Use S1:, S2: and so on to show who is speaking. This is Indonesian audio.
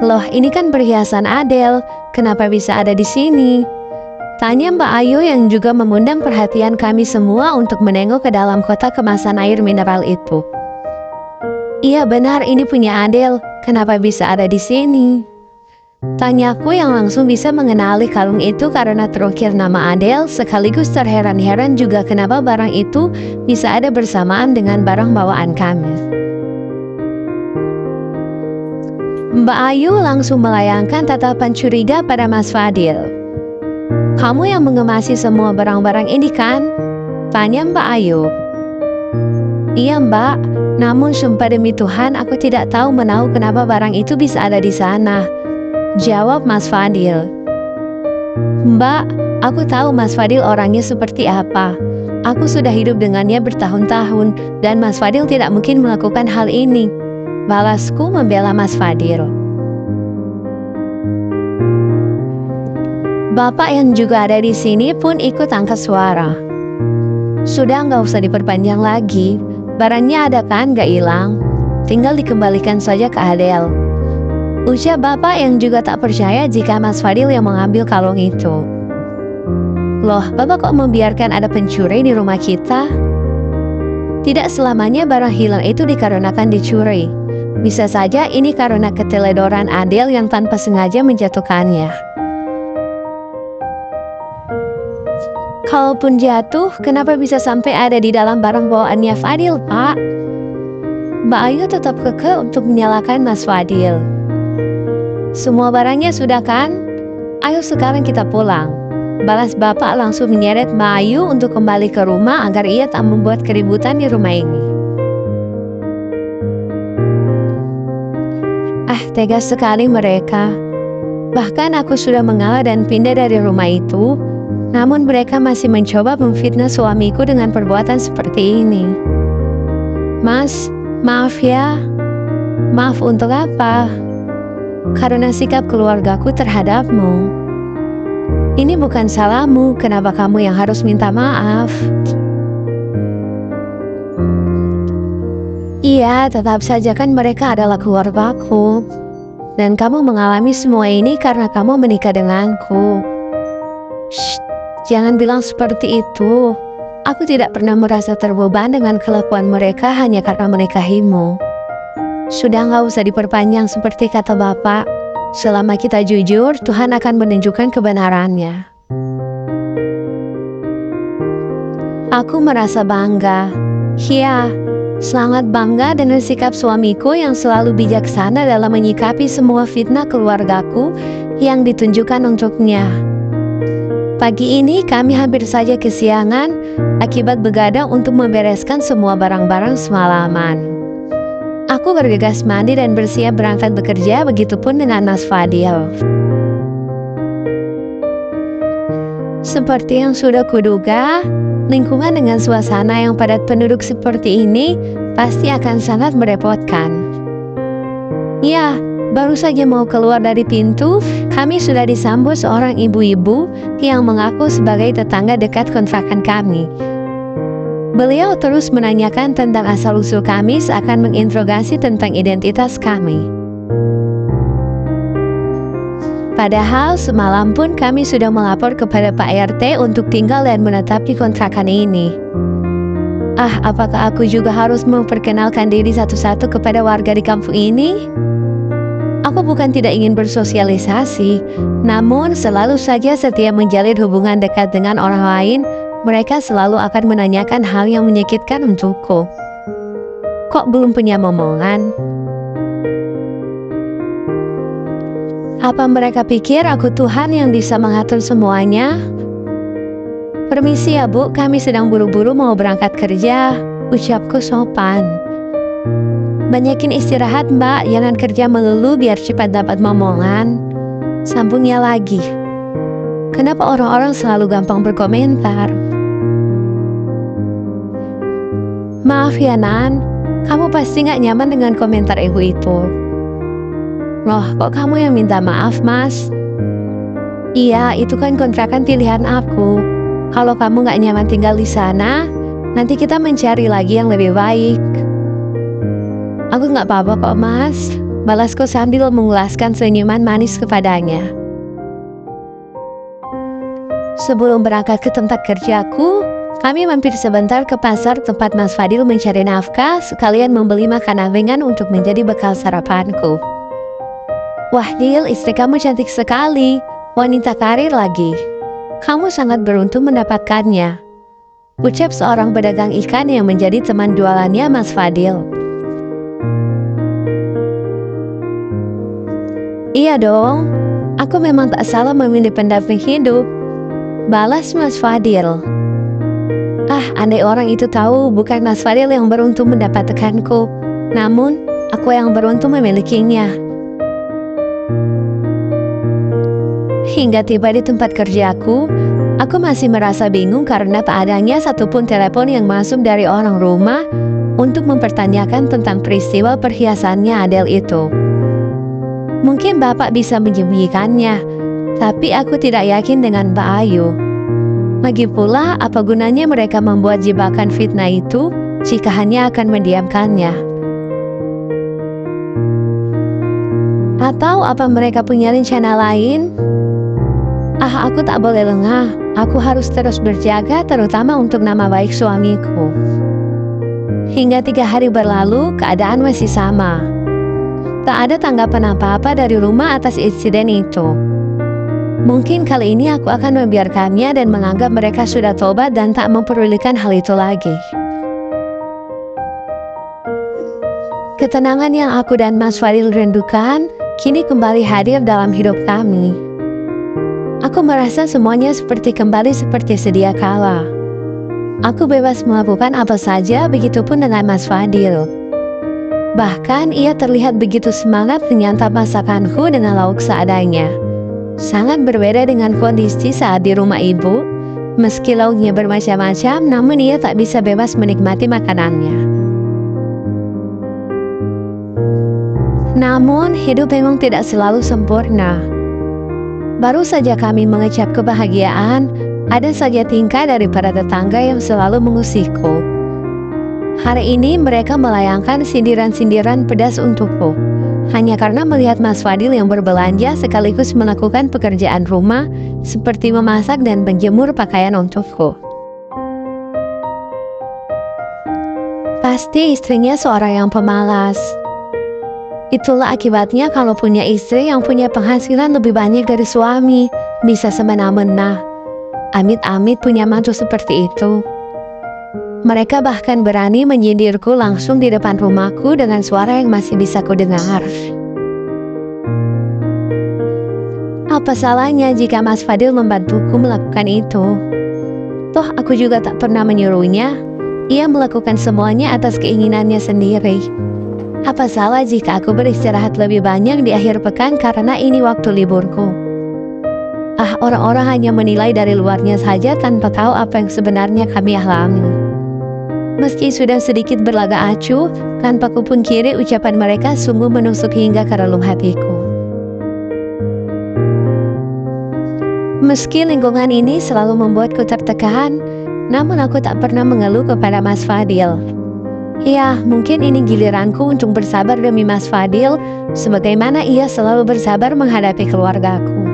S1: Loh, ini kan perhiasan Adele, kenapa bisa ada di sini? Tanya Mbak Ayu yang juga mengundang perhatian kami semua untuk menengok ke dalam kotak kemasan air mineral itu. Iya benar, ini punya Adele, kenapa bisa ada di sini? Tanyaku yang langsung bisa mengenali kalung itu karena terukir nama Adele, sekaligus terheran-heran juga kenapa barang itu bisa ada bersamaan dengan barang bawaan kami. Mbak Ayu langsung melayangkan tatapan curiga pada Mas Fadil. Kamu yang mengemasi semua barang-barang ini kan? Tanya Mbak Ayu. Iya Mbak, namun sumpah demi Tuhan aku tidak tahu menahu kenapa barang itu bisa ada di sana. Jawab Mas Fadil. Mbak, aku tahu Mas Fadil orangnya seperti apa. Aku sudah hidup dengannya bertahun-tahun dan Mas Fadil tidak mungkin melakukan hal ini. Balasku membela Mas Fadil. Bapak yang juga ada di sini pun ikut angkat suara. Sudah nggak usah diperpanjang lagi. Barangnya ada kan nggak hilang. Tinggal dikembalikan saja ke Adele. Ucap bapak yang juga tak percaya jika Mas Fadil yang mengambil kalung itu. Loh, bapak kok membiarkan ada pencuri di rumah kita? Tidak selamanya barang hilang itu dikarenakan dicuri. Bisa saja ini karena keteledoran Adele yang tanpa sengaja menjatuhkannya. Kalaupun jatuh, kenapa bisa sampai ada di dalam barang bawaannya Fadil, Pak? Mbak Ayu tetap kekeh untuk menyalahkan Mas Fadil. Semua barangnya sudah kan? Ayo sekarang kita pulang. Balas bapak langsung menyeret Mbak Ayu untuk kembali ke rumah agar ia tak membuat keributan di rumah ini. Tegas sekali mereka. Bahkan aku sudah mengalah dan pindah dari rumah itu, namun mereka masih mencoba memfitnah suamiku dengan perbuatan seperti ini. Mas, maaf ya. Maaf untuk apa? Karena sikap keluargaku terhadapmu. Ini bukan salahmu, kenapa kamu yang harus minta maaf? Iya, tetap saja kan mereka adalah keluargaku. Dan kamu mengalami semua ini karena kamu menikah denganku. Shh, jangan bilang seperti itu. Aku tidak pernah merasa terbeban dengan kelakuan mereka hanya karena menikahimu. Sudah nggak usah diperpanjang seperti kata Bapak. Selama kita jujur, Tuhan akan menunjukkan kebenarannya. Aku merasa bangga. Ya, sangat bangga dengan sikap suamiku yang selalu bijaksana dalam menyikapi semua fitnah keluargaku yang ditunjukkan untuknya. Pagi ini kami hampir saja kesiangan akibat begadang untuk membereskan semua barang-barang semalaman. Aku bergegas mandi dan bersiap berangkat bekerja, begitupun dengan Mas Fadil. Seperti yang sudah kuduga, lingkungan dengan suasana yang padat penduduk seperti ini pasti akan sangat merepotkan. Ya, baru saja mau keluar dari pintu, kami sudah disambut seorang ibu-ibu yang mengaku sebagai tetangga dekat kontrakan kami. Beliau terus menanyakan tentang asal-usul kami seakan menginterogasi tentang identitas kami. Padahal semalam pun kami sudah melapor kepada Pak RT untuk tinggal dan menetap di kontrakan ini. Apakah aku juga harus memperkenalkan diri satu-satu kepada warga di kampung ini? Aku bukan tidak ingin bersosialisasi, namun selalu saja setiap menjalin hubungan dekat dengan orang lain, mereka selalu akan menanyakan hal yang menyakitkan untukku. Kok belum punya momongan? Apa mereka pikir aku Tuhan yang bisa mengatur semuanya? Permisi ya Bu, kami sedang buru-buru mau berangkat kerja, ucapku sopan. Banyakin istirahat Mbak, jangan kerja melulu biar cepat dapat momongan. Sambungnya lagi. Kenapa orang-orang selalu gampang berkomentar? Maaf ya Nan, kamu pasti gak nyaman dengan komentar ego itu. Loh, kok kamu yang minta maaf Mas? Iya, itu kan kontrakan pilihan aku. Kalau kamu gak nyaman tinggal di sana, nanti kita mencari lagi yang lebih baik. Aku gak apa-apa kok Mas. balasku sambil mengulaskan senyuman manis kepadanya. Sebelum berangkat ke tempat kerjaku, kami mampir sebentar ke pasar tempat Mas Fadil mencari nafkah, sekalian membeli makanan ringan untuk menjadi bekal sarapanku. Wah Dil, istri kamu cantik sekali, wanita karir lagi. Kamu sangat beruntung mendapatkannya, ucap seorang pedagang ikan yang menjadi teman jualannya Mas Fadil. Iya dong, aku memang tak salah memilih pendamping hidup, balas Mas Fadil. Ah, andai orang itu tahu bukan Mas Fadil yang beruntung mendapatkanku, namun aku yang beruntung memilikinya. Hingga tiba di tempat kerjaku, aku masih merasa bingung karena tak adanya satupun telepon yang masuk dari orang rumah untuk mempertanyakan tentang peristiwa perhiasannya Adele itu. Mungkin Bapak bisa menyembunyikannya, tapi aku tidak yakin dengan Mbak Ayu. Lagi pula, apa gunanya mereka membuat jebakan fitnah itu jika hanya akan mendiamkannya? Atau apa mereka punya rencana lain? Ah, aku tak boleh lengah. Aku harus terus berjaga, terutama untuk nama baik suamiku. Hingga 3 hari berlalu, keadaan masih sama. Tak ada tanggapan apa-apa dari rumah atas insiden itu. Mungkin kali ini aku akan membiarkannya dan menganggap mereka sudah tobat dan tak mempedulikan hal itu lagi. Ketenangan yang aku dan Mas Fadil rindukan kini kembali hadir dalam hidup kami. Aku merasa semuanya kembali seperti sedia kala. Aku bebas melakukan apa saja, begitupun dengan Mas Fadil. Bahkan ia terlihat begitu semangat menyantap masakanku dengan lauk seadanya. Sangat berbeda dengan kondisi saat di rumah ibu. Meski lauknya bermacam-macam, namun ia tak bisa bebas menikmati makanannya. Namun, hidup memang tidak selalu sempurna. Baru saja kami mengecap kebahagiaan, ada saja tingkah dari para tetangga yang selalu mengusikku. Hari ini mereka melayangkan sindiran-sindiran pedas untukku, hanya karena melihat Mas Fadil yang berbelanja sekaligus melakukan pekerjaan rumah seperti memasak dan menjemur pakaian untukku. Pasti istrinya seorang yang pemalas. Itulah akibatnya kalau punya istri yang punya penghasilan lebih banyak dari suami, bisa semena-mena. Amit-amit punya mantu seperti itu. Mereka bahkan berani menyindirku langsung di depan rumahku dengan suara yang masih bisa kudengar. Apa salahnya jika Mas Fadil membantuku melakukan itu? Toh aku juga tak pernah menyuruhnya. Ia melakukan semuanya atas keinginannya sendiri. Apa salah jika aku beristirahat lebih banyak di akhir pekan karena ini waktu liburku? Ah, orang-orang hanya menilai dari luarnya saja tanpa tahu apa yang sebenarnya kami alami. Meski sudah sedikit berlaga acuh, tanpa kupungkiri ucapan mereka sungguh menusuk hingga ke relung hatiku. Meski lingkungan ini selalu membuatku tertekan, namun aku tak pernah mengeluh kepada Mas Fadil. Ya, mungkin ini giliranku untuk bersabar demi Mas Fadil, sebagaimana ia selalu bersabar menghadapi keluargaku.